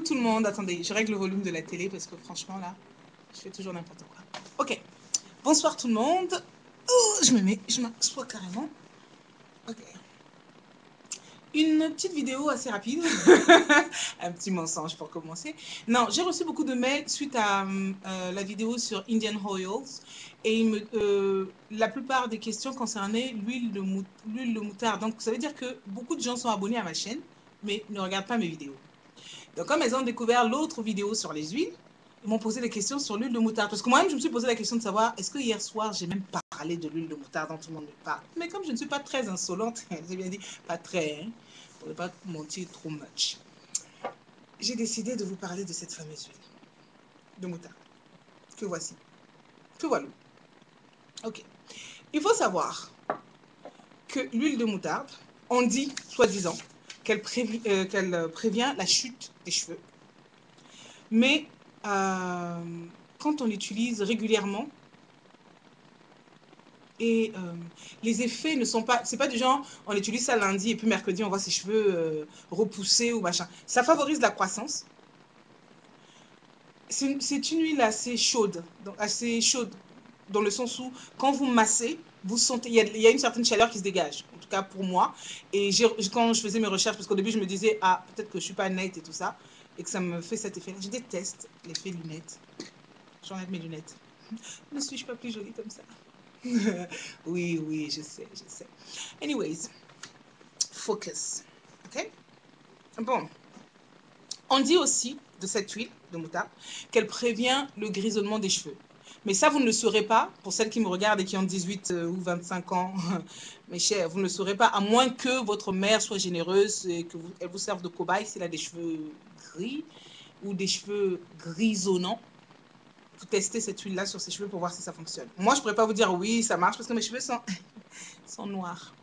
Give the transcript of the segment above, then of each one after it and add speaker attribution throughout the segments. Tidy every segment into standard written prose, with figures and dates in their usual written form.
Speaker 1: tout le monde. Attendez, je règle le volume de la télé parce que franchement, là, je fais toujours n'importe quoi. Ok. Bonsoir tout le monde. Oh, je m'assois carrément. Ok. Une petite vidéo assez rapide. Un petit mensonge pour commencer. Non, j'ai reçu beaucoup de mails suite à la vidéo sur Indian Oils. Et la plupart des questions concernaient l'huile de moutarde. Donc, ça veut dire que beaucoup de gens sont abonnés à ma chaîne, mais ne regardent pas mes vidéos. Donc, comme elles ont découvert l'autre vidéo sur les huiles, ils m'ont posé des questions sur l'huile de moutarde. Parce que moi-même, je me suis posé la question de savoir, est-ce que hier soir, j'ai même parlé de l'huile de moutarde dont tout le monde me parle. Mais comme je ne suis pas très insolente, j'ai bien dit, pas très, hein, pour ne pas mentir trop much, j'ai décidé de vous parler de cette fameuse huile de moutarde. Que voici. Que voilà. Ok. Il faut savoir que l'huile de moutarde, on dit, soi-disant, qu'elle prévient la chute des cheveux. Mais quand on l'utilise régulièrement, et les effets ne sont pas, c'est pas du genre, on utilise ça lundi et puis mercredi, on voit ses cheveux repousser ou machin. Ça favorise la croissance. C'est une huile assez chaude, dans le sens où quand vous massez, vous sentez, il y a une certaine chaleur qui se dégage, en tout cas pour moi. Et quand je faisais mes recherches, parce qu'au début je me disais, ah, peut-être que je suis pas nette et tout ça, et que ça me fait cet effet-là. Je déteste l'effet lunettes. J'enlève mes lunettes. Ne suis-je pas plus jolie comme ça? Oui, oui, je sais, je sais. Anyways, focus. OK? Bon. On dit aussi de cette huile de moutarde qu'elle prévient le grisonnement des cheveux. Mais ça, vous ne le saurez pas, pour celles qui me regardent et qui ont 18 ou 25 ans, mes chers, vous ne le saurez pas, à moins que votre mère soit généreuse et qu'elle vous serve de cobaye s'il a des cheveux gris ou des cheveux grisonnants. Vous testez cette huile-là sur ses cheveux pour voir si ça fonctionne. Moi, je ne pourrais pas vous dire oui, ça marche, parce que mes cheveux sont noirs.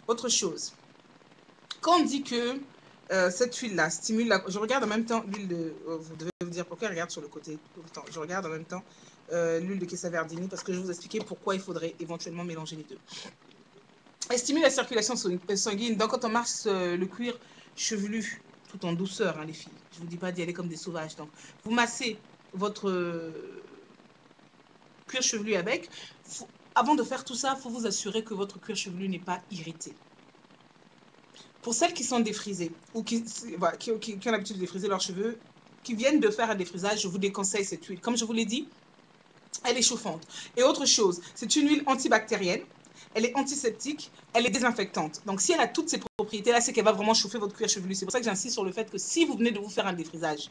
Speaker 1: Autre chose, quand on dit que cette huile-là stimule la... Je regarde en même temps l'huile de... vous devez vous dire pourquoi elle regarde sur le côté tout le temps. Je regarde en même temps l'huile de Quesaverdini parce que je vais vous expliquer pourquoi il faudrait éventuellement mélanger les deux. Elle stimule la circulation sanguine. Donc quand on marche le cuir chevelu, tout en douceur, hein, les filles. Je ne vous dis pas d'y aller comme des sauvages. Donc vous massez votre cuir chevelu avec. Avant de faire tout ça, il faut vous assurer que votre cuir chevelu n'est pas irrité. Pour celles qui sont défrisées ou qui ont l'habitude de défriser leurs cheveux, qui viennent de faire un défrisage, je vous déconseille cette huile. Comme je vous l'ai dit, elle est chauffante. Et autre chose, c'est une huile antibactérienne, elle est antiseptique, elle est désinfectante. Donc si elle a toutes ces propriétés-là, c'est qu'elle va vraiment chauffer votre cuir chevelu. C'est pour ça que j'insiste sur le fait que si vous venez de vous faire un défrisage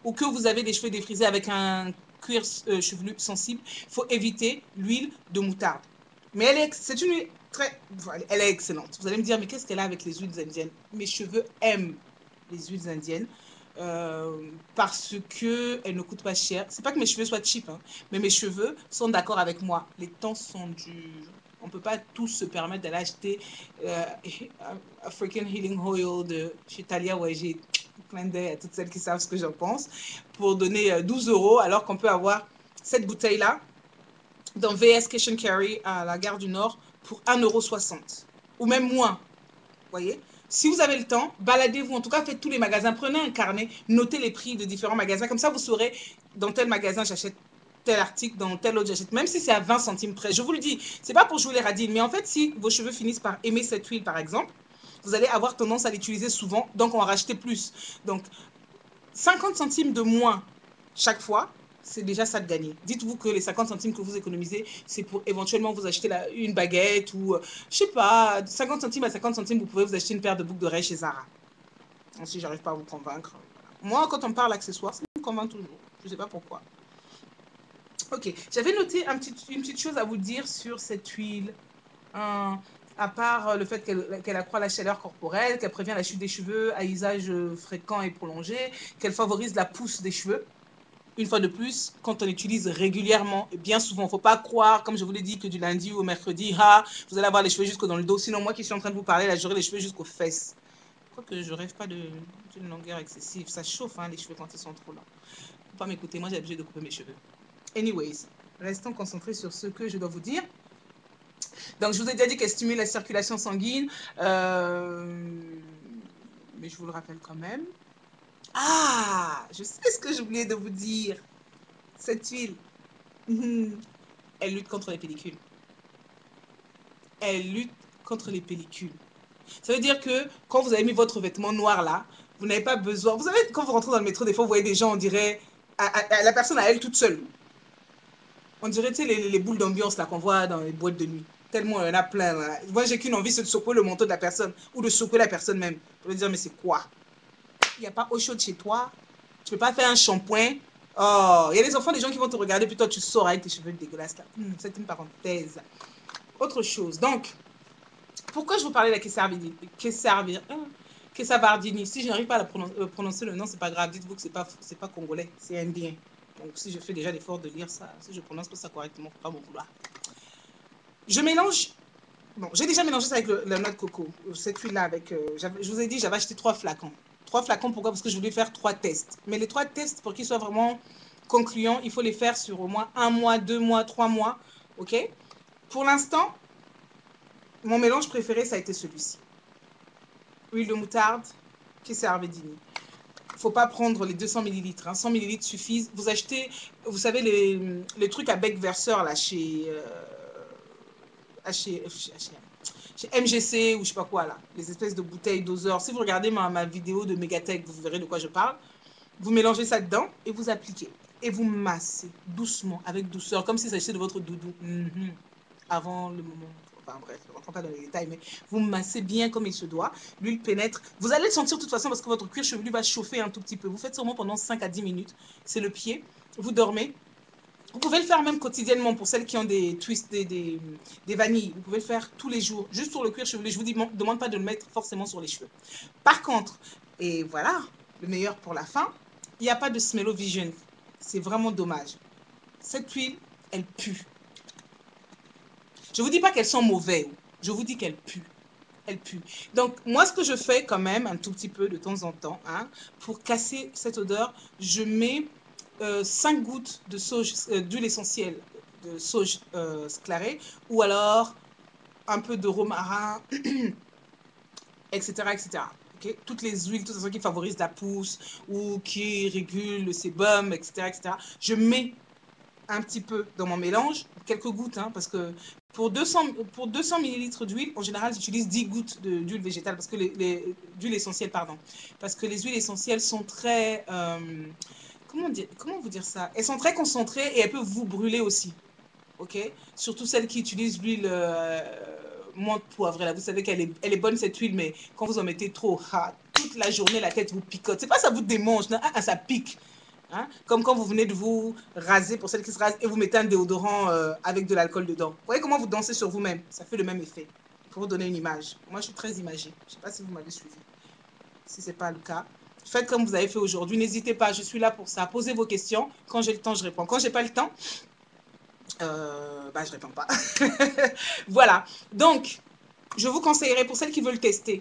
Speaker 1: ou que vous avez des cheveux défrisés avec un cuir chevelu sensible, il faut éviter l'huile de moutarde. Mais c'est une huile elle est excellente. Vous allez me dire, mais qu'est-ce qu'elle a avec les huiles indiennes? Mes cheveux aiment les huiles indiennes parce qu'elles ne coûtent pas cher. C'est pas que mes cheveux soient cheap, hein, mais mes cheveux sont d'accord avec moi. Les temps sont durs. On ne peut pas tous se permettre d'aller acheter African Healing Oil de chez Talia Waji. Plein d'œil à toutes celles qui savent ce que j'en pense, pour donner 12 € alors qu'on peut avoir cette bouteille-là dans VS Cash and Carry à la gare du Nord pour 1,60 € ou même moins. Voyez, si vous avez le temps, baladez-vous. En tout cas, faites tous les magasins. Prenez un carnet, notez les prix de différents magasins. Comme ça, vous saurez dans tel magasin, j'achète tel article, dans tel autre, j'achète. Même si c'est à 20 centimes près. Je vous le dis, c'est pas pour jouer les radines. Mais en fait, si vos cheveux finissent par aimer cette huile, par exemple, vous allez avoir tendance à l'utiliser souvent. Donc, on va racheter plus. Donc, 50 centimes de moins chaque fois, c'est déjà ça de gagner. Dites-vous que les 50 centimes que vous économisez, c'est pour éventuellement vous acheter une baguette ou, je sais pas, 50 centimes à 50 centimes, vous pouvez vous acheter une paire de boucles d'oreilles chez Zara. Si j'arrive pas à vous convaincre. Voilà. Moi, quand on parle accessoires, ça me convainc toujours. Je sais pas pourquoi. Ok, j'avais noté une petite chose à vous dire sur cette huile. À part le fait qu'elle accroît la chaleur corporelle, qu'elle prévient la chute des cheveux à usage fréquent et prolongé, qu'elle favorise la pousse des cheveux. Une fois de plus, quand on utilise régulièrement, et bien souvent, il ne faut pas croire, comme je vous l'ai dit, que du lundi au mercredi, vous allez avoir les cheveux jusque dans le dos. Sinon, moi qui suis en train de vous parler, là, j'aurai les cheveux jusqu'aux fesses. Je crois que je ne rêve pas d'une longueur excessive. Ça chauffe, hein, les cheveux, quand ils sont trop longs. Il ne faut pas m'écouter, moi j'ai l'habitude de couper mes cheveux. Anyways, restons concentrés sur ce que je dois vous dire. Donc, je vous ai déjà dit qu'elle stimule la circulation sanguine, mais je vous le rappelle quand même. Ah, je sais ce que j'ai oublié de vous dire. Cette huile, elle lutte contre les pellicules. Elle lutte contre les pellicules. Ça veut dire que quand vous avez mis votre vêtement noir là, vous n'avez pas besoin. Vous savez, quand vous rentrez dans le métro, des fois, vous voyez des gens, on dirait, la personne à elle toute seule. On dirait, tu sais, les boules d'ambiance là qu'on voit dans les boîtes de nuit. Tellement il y en a plein là. Moi, j'ai qu'une envie, c'est de secouer le manteau de la personne ou de secouer la personne même. Pour lui dire, mais c'est quoi? Il n'y a pas eau chaude chez toi? Tu peux pas faire un shampoing? Oh, il y a des enfants, des gens qui vont te regarder, puis toi, tu sors avec tes cheveux dégueulasses là. C'est une parenthèse. Autre chose. Donc, pourquoi je vous parlais de la Kessavardini? Si je n'arrive pas à prononcer le nom, c'est pas grave. Dites-vous que c'est pas congolais, c'est indien. Donc, si je fais déjà l'effort de lire ça, si je prononce pas ça correctement, faut pas m'en vouloir. Je mélange. Bon, j'ai déjà mélangé ça avec la noix de coco. Cette huile-là, avec. Je vous ai dit, j'avais acheté 3 flacons. 3 flacons, pourquoi? Parce que je voulais faire 3 tests. Mais les 3 tests, pour qu'ils soient vraiment concluants, il faut les faire sur au moins 1 mois, 2 mois, 3 mois. OK? Pour l'instant, mon mélange préféré, ça a été celui-ci. Huile de moutarde, Kessavardini. Il ne faut pas prendre les 200 millilitres. 100 millilitres suffisent. Vous achetez, vous savez, les trucs à bec verseur là, chez MGC ou je sais pas quoi là, les espèces de bouteilles doseurs. Si vous regardez ma vidéo de Megatech, vous verrez de quoi je parle. Vous mélangez ça dedans et vous appliquez. Et vous massez doucement, avec douceur, comme si s'agissait de votre doudou. Avant le moment. Enfin bref, je ne rentre pas dans les détails, mais vous massez bien comme il se doit. L'huile pénètre. Vous allez le sentir de toute façon parce que votre cuir chevelu va chauffer un tout petit peu. Vous faites sûrement pendant 5 à 10 minutes. C'est le pied. Vous dormez. Vous pouvez le faire même quotidiennement pour celles qui ont des twists, des vanilles. Vous pouvez le faire tous les jours, juste sur le cuir chevelu. Je ne vous demande pas de le mettre forcément sur les cheveux. Par contre, et voilà, le meilleur pour la fin, il n'y a pas de smell-o-vision. C'est vraiment dommage. Cette huile, elle pue. Je ne vous dis pas qu'elles sont mauvaises. Je vous dis qu'elles puent. Elle pue. Donc, moi, ce que je fais quand même, un tout petit peu de temps en temps, hein, pour casser cette odeur, je mets 5 gouttes de sauge, d'huile essentielle de sauge sclarée, ou alors un peu de romarin, etc. etc. Okay? Toutes les huiles, toutes les qui favorisent la pousse ou qui régulent le sébum, etc. etc. Je mets un petit peu dans mon mélange, quelques gouttes, hein, parce que pour 200 millilitres d'huile, en général, j'utilise 10 gouttes d'huile végétale, parce que d'huile essentielle, pardon. Parce que les huiles essentielles sont très... comment vous dire ça? Elles sont très concentrées et elles peuvent vous brûler aussi. OK? Surtout celles qui utilisent l'huile menthe poivrée. Là. Vous savez elle est bonne cette huile, mais quand vous en mettez trop, toute la journée, la tête vous picote. C'est pas ça vous démange, non? Ça pique. Hein? Comme quand vous venez de vous raser, pour celles qui se rasent, et vous mettez un déodorant avec de l'alcool dedans. Vous voyez comment vous dansez sur vous-même? Ça fait le même effet. Pour vous donner une image. Moi, je suis très imagée. Je ne sais pas si vous m'avez suivi. Si ce n'est pas le cas, faites comme vous avez fait aujourd'hui. N'hésitez pas, je suis là pour ça. Posez vos questions. Quand j'ai le temps, je réponds. Quand je n'ai pas le temps, je ne réponds pas. Voilà. Donc, je vous conseillerais, pour celles qui veulent tester,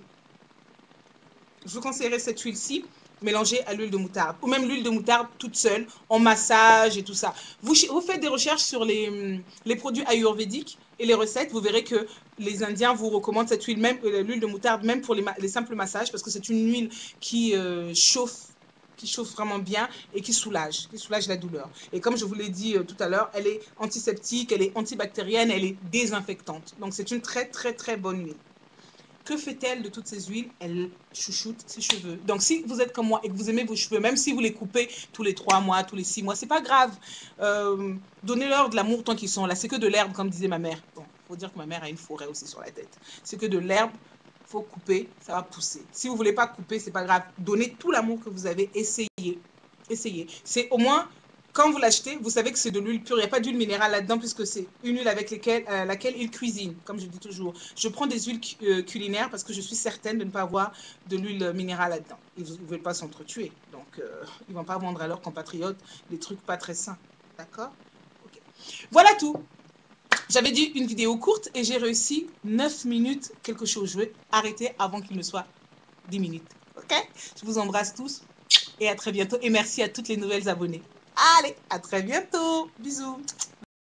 Speaker 1: je vous conseillerais cette huile-ci mélangée à l'huile de moutarde. Ou même l'huile de moutarde toute seule, en massage et tout ça. Vous faites des recherches sur les produits ayurvédiques et les recettes. Vous verrez que les Indiens vous recommandent cette huile, même l'huile de moutarde, même pour les simples massages, parce que c'est une huile qui chauffe vraiment bien et qui soulage la douleur. Et comme je vous l'ai dit tout à l'heure, elle est antiseptique, elle est antibactérienne, elle est désinfectante. Donc c'est une très très très bonne huile. Que fait-elle de toutes ces huiles? Elle chouchoute ses cheveux. Donc, si vous êtes comme moi et que vous aimez vos cheveux, même si vous les coupez tous les 3 mois, tous les 6 mois, c'est pas grave. Donnez-leur de l'amour tant qu'ils sont là. C'est que de l'herbe, comme disait ma mère. Bon, il faut dire que ma mère a une forêt aussi sur la tête. C'est que de l'herbe, il faut couper, ça va pousser. Si vous ne voulez pas couper, c'est pas grave. Donnez tout l'amour que vous avez, essayez. Essayez. C'est au moins, quand vous l'achetez, vous savez que c'est de l'huile pure. Il n'y a pas d'huile minérale là-dedans puisque c'est une huile avec laquelle ils cuisinent, comme je dis toujours. Je prends des huiles culinaires parce que je suis certaine de ne pas avoir de l'huile minérale là-dedans. Ils ne veulent pas s'entretuer. Donc, ils ne vont pas vendre à leurs compatriotes des trucs pas très sains. D'accord? Okay. Voilà tout. J'avais dit une vidéo courte et j'ai réussi 9 minutes quelque chose. Je vais arrêter avant qu'il ne soit 10 minutes. Ok? Je vous embrasse tous et à très bientôt. Et merci à toutes les nouvelles abonnées. Allez, à très bientôt. Bisous.